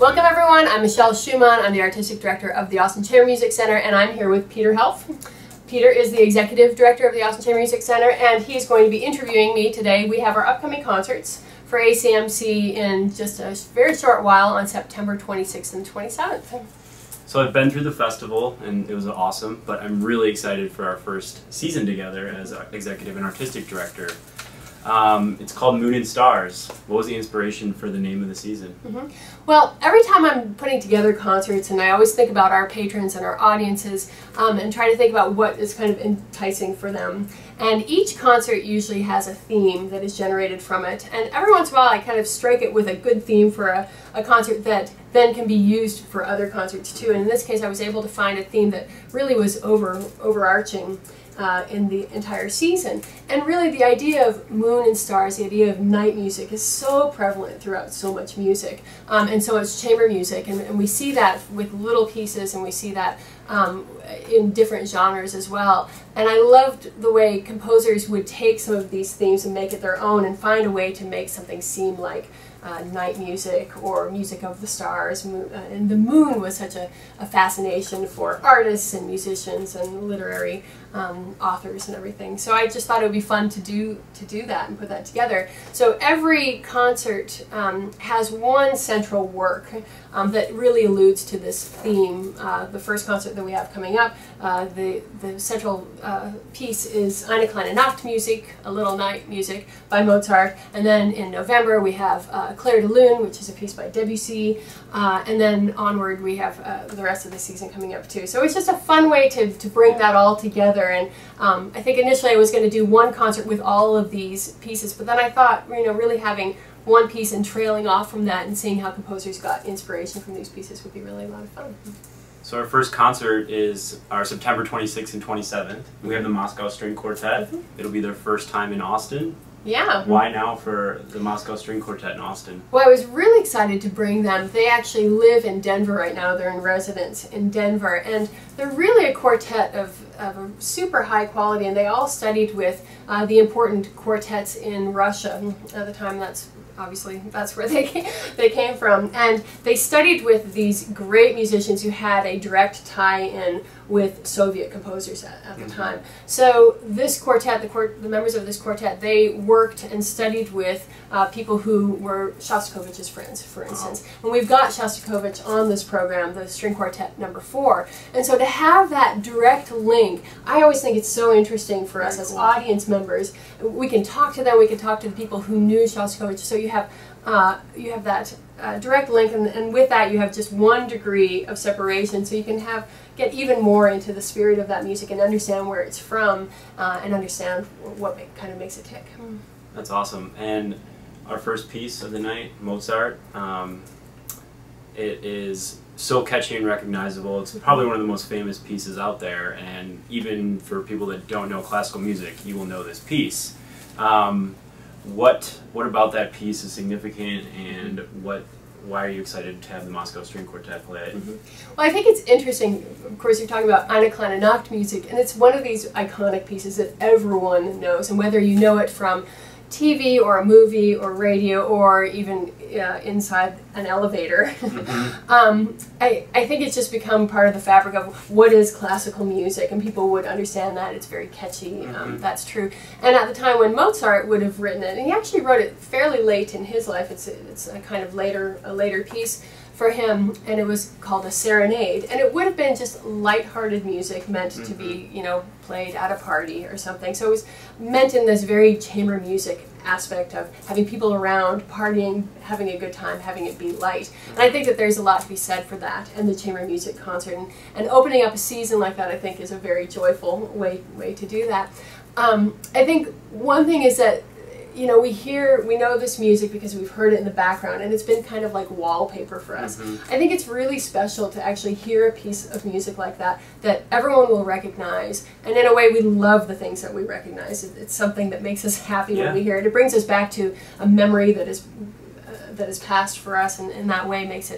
Welcome everyone, I'm Michelle Schumann, I'm the Artistic Director of the Austin Chamber Music Center, and I'm here with Peter Helf. Peter is the Executive Director of the Austin Chamber Music Center, and he's going to be interviewing me today. We have our upcoming concerts for ACMC in just a very short while on September 26th and 27th. So I've been through the festival and it was awesome, but I'm really excited for our first season together as Executive and Artistic Director. It's called Moon and Stars. What was the inspiration for the name of the season? Well, every time I'm putting together concerts, and I always think about our patrons and our audiences and try to think about what is kind of enticing for them. And each concert usually has a theme that is generated from it. And every once in a while I kind of strike it with a good theme for a concert that then can be used for other concerts too. And in this case I was able to find a theme that really was overarching in the entire season. And really the idea of moon and stars, the idea of night music is so prevalent throughout so much music. And so it's chamber music, and we see that with little pieces, and we see that in different genres as well. And I loved the way composers would take some of these themes and make it their own and find a way to make something seem like night music or music of the stars. And the moon was such a fascination for artists and musicians and literary authors and everything. So I just thought it would be fun to do that and put that together. So every concert has one central work that really alludes to this theme. The first concert that we have coming up, the central piece is Eine kleine Nachtmusik, a little night music by Mozart, and then in November we have Clair de Lune, which is a piece by Debussy, and then onward we have the rest of the season coming up too. So it's just a fun way to bring that all together. And I think initially I was going to do one concert with all of these pieces, but then I thought, really having one piece and trailing off from that and seeing how composers got inspiration from these pieces would be really a lot of fun. So our first concert is our September 26th and 27th. We have the Moscow String Quartet. It'll be their first time in Austin. Yeah. Why now for the Moscow String Quartet in Austin? Well, I was really excited to bring them. They actually live in Denver right now. They're in residence in Denver, and they're really a quartet of a super high quality, and they all studied with the important quartets in Russia at the time. That's where they came from, and they studied with these great musicians who had a direct tie-in with Soviet composers at the time. So this quartet, the members of this quartet, they worked and studied with people who were Shostakovich's friends, for instance. And we've got Shostakovich on this program, the String Quartet number 4. And so to have that direct link, I always think it's so interesting for us as audience members. We can talk to them, we can talk to the people who knew Shostakovich, so you have that direct link, and with that you have just one degree of separation, so you can get even more into the spirit of that music and understand where it's from and understand what kind of makes it tick. That's awesome. And our first piece of the night, Mozart, it is so catchy and recognizable. It's probably one of the most famous pieces out there, and even for people that don't know classical music, you will know this piece. What about that piece is significant, and why are you excited to have the Moscow String Quartet play it? Well, I think it's interesting. Of course, you're talking about Eine kleine Nachtmusik, and it's one of these iconic pieces that everyone knows, and whether you know it from TV or a movie or radio or even inside an elevator. I think it's just become part of the fabric of what is classical music, and people would understand that. It's very catchy, that's true. And at the time when Mozart would have written it, and he actually wrote it fairly late in his life, it's a kind of a later piece for him, and it was called a serenade, and it would have been just light-hearted music meant to be, played at a party or something. So it was meant in this very chamber music aspect of having people around, partying, having a good time, having it be light. And I think that there's a lot to be said for that and the chamber music concert, and opening up a season like that I think is a very joyful way to do that. I think one thing is that we know this music because we've heard it in the background, and it's been kind of like wallpaper for us. I think it's really special to actually hear a piece of music like that everyone will recognize, and in a way we love the things that we recognize. It's something that makes us happy when we hear it. It brings us back to a memory that is past for us, and in that way makes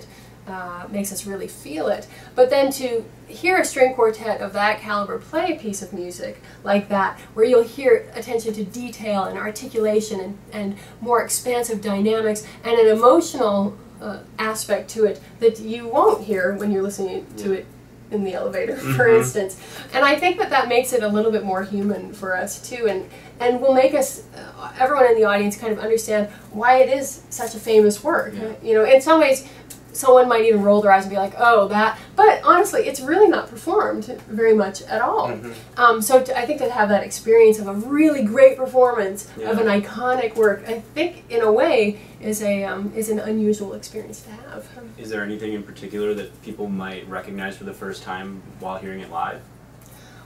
us really feel it. But then to hear a string quartet of that caliber play a piece of music like that, where you'll hear attention to detail and articulation and more expansive dynamics and an emotional aspect to it that you won't hear when you're listening to it in the elevator, for instance. And I think that that makes it a little bit more human for us too, and will make us, everyone in the audience, kind of understand why it is such a famous work. You know, in some ways, someone might even roll their eyes and be like, oh, that, but honestly, it's really not performed very much at all. I think to have that experience of a really great performance of an iconic work, I think in a way is an unusual experience to have. Is there anything in particular that people might recognize for the first time while hearing it live?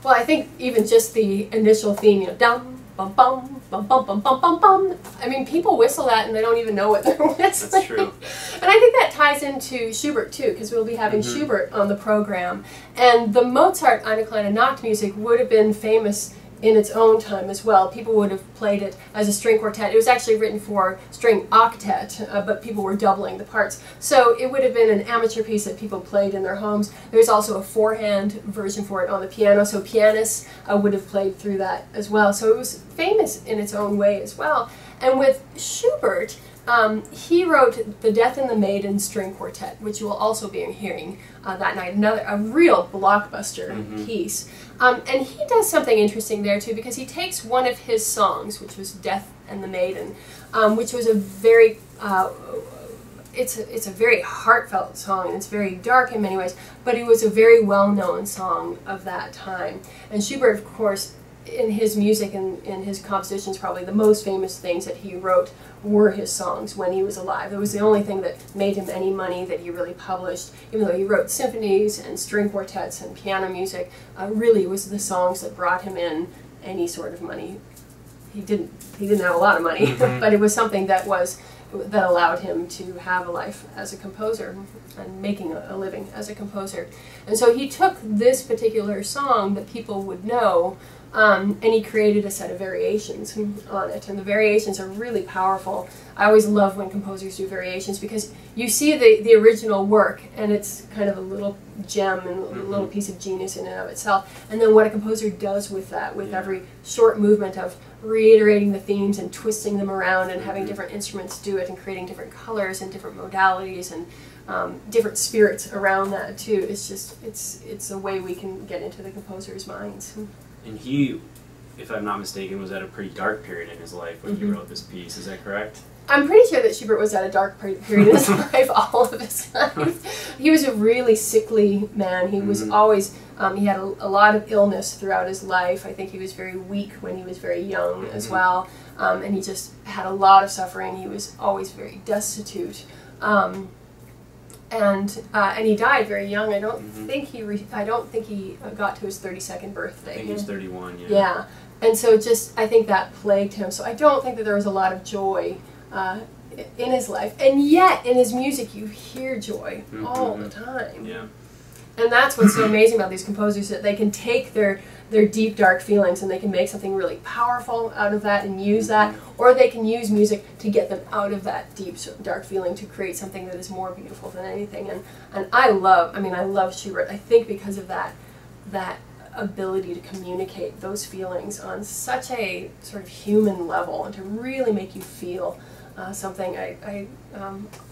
Well, I think even just the initial theme, you know, dum, bum, bum, bum, bum, bum, bum, bum, bum. I mean, people whistle that and they don't even know what they're whistling. That's true. And I think that ties into Schubert too, because we'll be having Schubert on the program. And the Mozart Eine kleine Nacht music would have been famous in its own time as well. People would have played it as a string quartet. It was actually written for string octet, but people were doubling the parts. So it would have been an amateur piece that people played in their homes. There's also a four-hand version for it on the piano, so pianists would have played through that as well. So it was famous in its own way as well. And with Schubert, he wrote The Death and the Maiden String Quartet, which you will also be hearing that night, a real blockbuster piece. And he does something interesting there too, because he takes one of his songs, which was Death and the Maiden, which was a very, it's a very heartfelt song, and it's very dark in many ways, but it was a very well-known song of that time. And Schubert, of course, in his music and in his compositions, probably the most famous things that he wrote were his songs when he was alive. It was the only thing that made him any money that he really published, even though he wrote symphonies and string quartets and piano music. Really, it was the songs that brought him in any sort of money. He didn't have a lot of money, but it was something that allowed him to have a life as a composer and making a living as a composer. And so he took this particular song that people would know, and he created a set of variations on it, and the variations are really powerful. I always love when composers do variations, because you see the original work, and it's kind of a little gem and a little piece of genius in and of itself, and then what a composer does with that, with every short movement of reiterating the themes and twisting them around and having different instruments do it and creating different colors and different modalities and different spirits around that too. It's just, it's a way we can get into the composer's minds. And he, if I'm not mistaken, was at a pretty dark period in his life when he wrote this piece. Is that correct? I'm pretty sure that Schubert was at a dark period in his life all of his life. He was a really sickly man. He was always, he had a lot of illness throughout his life. I think he was very weak when he was very young as well. And he just had a lot of suffering. He was always very destitute. And he died very young. I don't think he got to his 32nd birthday. I think he was 31. Yeah. Yeah, and so I think that plagued him. So I don't think that there was a lot of joy in his life, and yet in his music you hear joy all the time. Yeah. And that's what's so amazing about these composers, that they can take their deep, dark feelings and they can make something really powerful out of that and use that, or they can use music to get them out of that deep, dark feeling to create something that is more beautiful than anything. And I love Schubert, I think, because of that ability to communicate those feelings on such a sort of human level and to really make you feel something.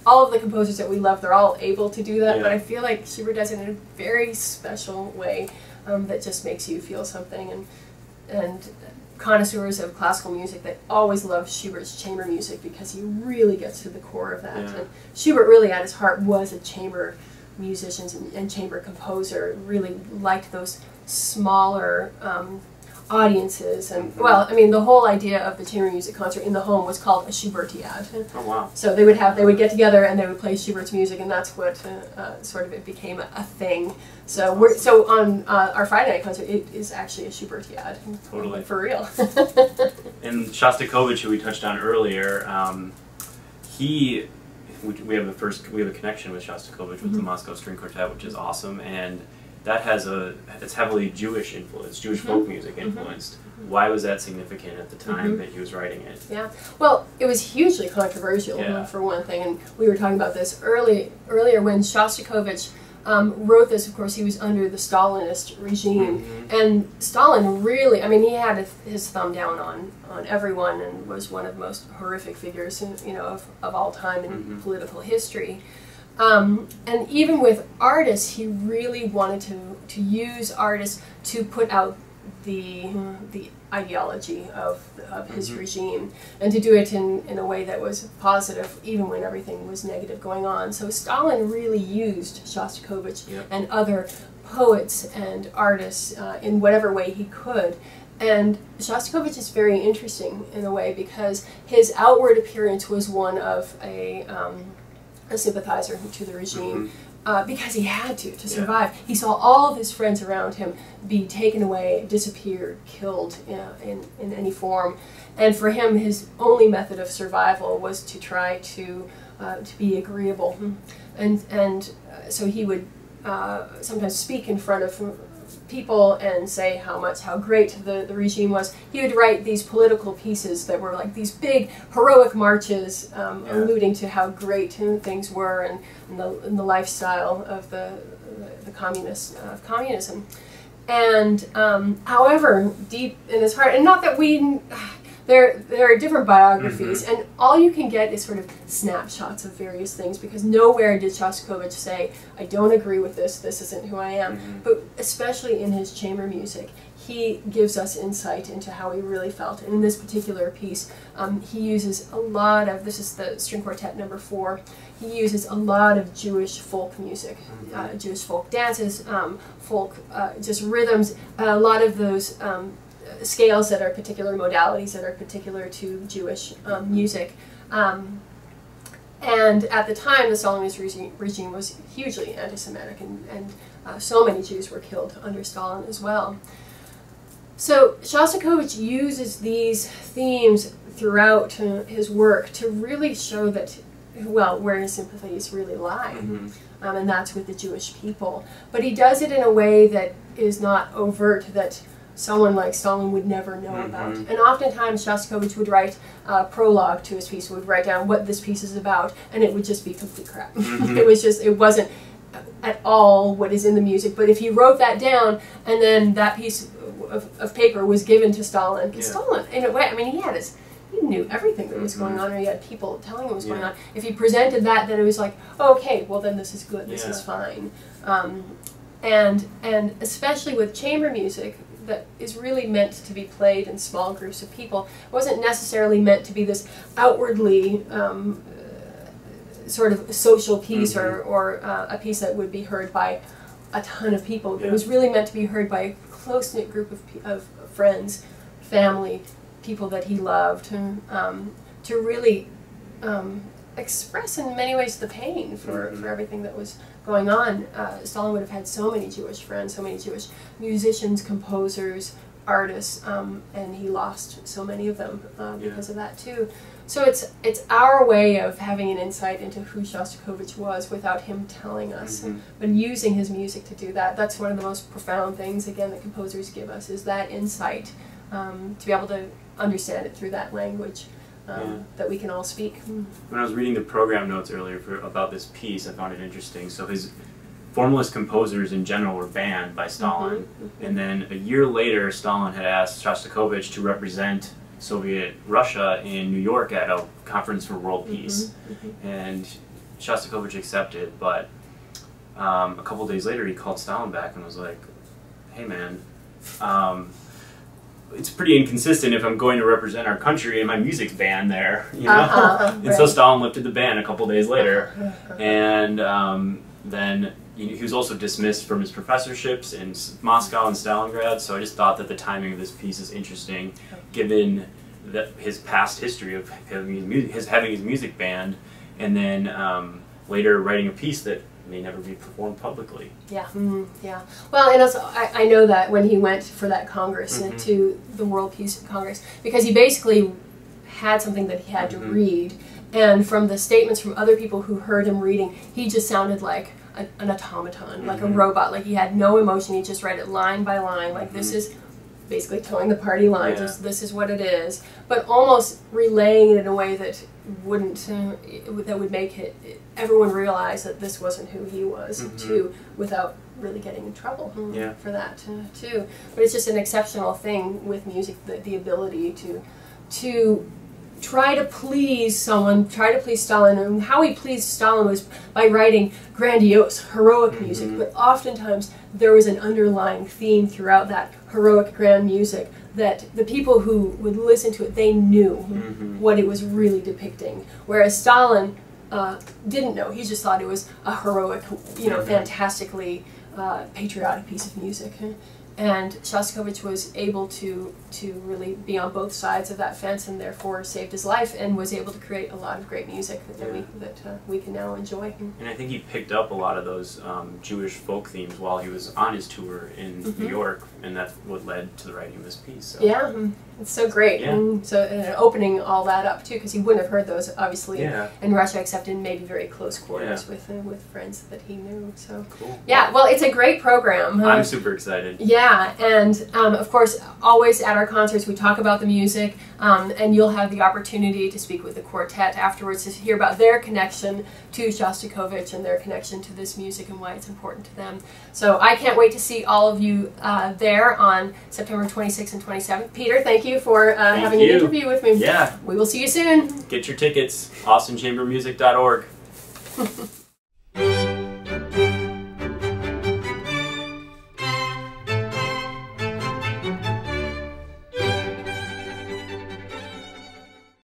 All of the composers that we love, they're all able to do that, but I feel like Schubert does it in a very special way that just makes you feel something. And connoisseurs of classical music, they always love Schubert's chamber music because he really gets to the core of that. And Schubert really at his heart was a chamber musician and chamber composer, really liked those smaller audiences, and well, I mean, the whole idea of the chamber music concert in the home was called a Schubertiad. Oh wow! So they would get together and they would play Schubert's music, and that's what sort of it became a thing. So on our Friday night concert, it is actually a Schubertiad. Totally, for real. And Shostakovich, who we touched on earlier, we have a connection with Shostakovich with the Moscow String Quartet, which is awesome, and that it's heavily Jewish influence, Jewish folk music influenced. Why was that significant at the time that he was writing it? Yeah, well, it was hugely controversial for one thing, and we were talking about this earlier when Shostakovich wrote this. Of course, he was under the Stalinist regime, and Stalin really, I mean, he had his thumb down on everyone, and was one of the most horrific figures, of all time in political history. And even with artists, he really wanted to use artists to put out the ideology of his regime, and to do it in a way that was positive, even when everything was negative going on. So Stalin really used Shostakovich and other poets and artists in whatever way he could. And Shostakovich is very interesting in a way, because his outward appearance was one of a sympathizer to the regime, because he had to survive. He saw all of his friends around him be taken away, disappeared, killed in any form, and for him, his only method of survival was to try to be agreeable, and so he would sometimes speak in front of people and say how great the regime was. He would write these political pieces that were like these big heroic marches, alluding to how great things were, and the lifestyle of the communism. And however, deep in his heart, and not that there are different biographies, and all you can get is sort of snapshots of various things, because nowhere did Shostakovich say, I don't agree with this isn't who I am. But especially in his chamber music, he gives us insight into how he really felt. And in this particular piece, he uses a lot of, this is the String Quartet number 4, he uses a lot of Jewish folk music, Jewish folk dances, folk just rhythms, a lot of those scales that are particular modalities that are particular to Jewish music. And at the time, the Stalinist regime was hugely anti-Semitic, and so many Jews were killed under Stalin as well. So Shostakovich uses these themes throughout his work to really show that, well, where his sympathies really lie. And that's with the Jewish people. But he does it in a way that is not overt, that someone like Stalin would never know about. And oftentimes Shostakovich would write a prologue to his piece, would write down what this piece is about, and it would just be complete crap. It wasn't at all what is in the music. But if he wrote that down, and then that piece of paper was given to Stalin, because Stalin, in a way, I mean, he knew everything that was going on, or he had people telling him what was going on. If he presented that, then it was like, oh, okay, well then this is good, this is fine. And especially with chamber music, that is really meant to be played in small groups of people. It wasn't necessarily meant to be this outwardly sort of social piece, or a piece that would be heard by a ton of people. It was really meant to be heard by a close-knit group of friends, family, people that he loved, to really express in many ways the pain for everything that was going on. Stalin would have had so many Jewish friends, so many Jewish musicians, composers, artists, and he lost so many of them because of that too. So it's our way of having an insight into who Shostakovich was without him telling us, but using his music to do that. That's one of the most profound things, again, that composers give us, is that insight, to be able to understand it through that language that we can all speak. When I was reading the program notes earlier about this piece, I found it interesting. So his formalist composers in general were banned by Stalin, and then a year later Stalin had asked Shostakovich to represent Soviet Russia in New York at a conference for world peace, and Shostakovich accepted, but a couple days later he called Stalin back and was like, hey man, it's pretty inconsistent if I'm going to represent our country and my music's banned there, you know? And so Stalin lifted the ban a couple days later, and then he was also dismissed from his professorships in Moscow and Stalingrad. So I just thought that the timing of this piece is interesting, given that his past history of having his music banned, and then later writing a piece that may never be performed publicly. Yeah, yeah. Well, and also I know that when he went for that Congress, to the World Peace Congress, because he basically had something that he had to read, and from the statements from other people who heard him reading, he just sounded like an automaton, like a robot, like he had no emotion. He just read it line by line, like this is basically towing the party line, Yeah. just this is what it is, but almost relaying it in a way that wouldn't, that would make everyone realize that this wasn't who he was, too, without really getting in trouble for that, too. But it's just an exceptional thing with music, the ability to try to please someone, try to please Stalin. And how he pleased Stalin was by writing grandiose, heroic music, but oftentimes there was an underlying theme throughout that heroic, grand music that the people who would listen to it, they knew what it was really depicting. Whereas Stalin didn't know. He just thought it was a heroic, fantastically patriotic piece of music. And Shostakovich was able to really be on both sides of that fence, and therefore saved his life, and was able to create a lot of great music that we can now enjoy. And I think he picked up a lot of those Jewish folk themes while he was on his tour in New York, and that's what led to the writing of this piece. So. Yeah, it's so great. Yeah. And so opening all that up too, because he wouldn't have heard those obviously in Russia, except in maybe very close quarters with friends that he knew. So cool. Yeah, well, it's a great program. I'm super excited. Yeah, and of course, always at our concerts we talk about the music, and you'll have the opportunity to speak with the quartet afterwards to hear about their connection to Shostakovich and their connection to this music and why it's important to them. So I can't wait to see all of you there on September 26th and 27th. Peter, thank you for having an interview with me. Yeah. We will see you soon. Get your tickets, austinchambermusic.org.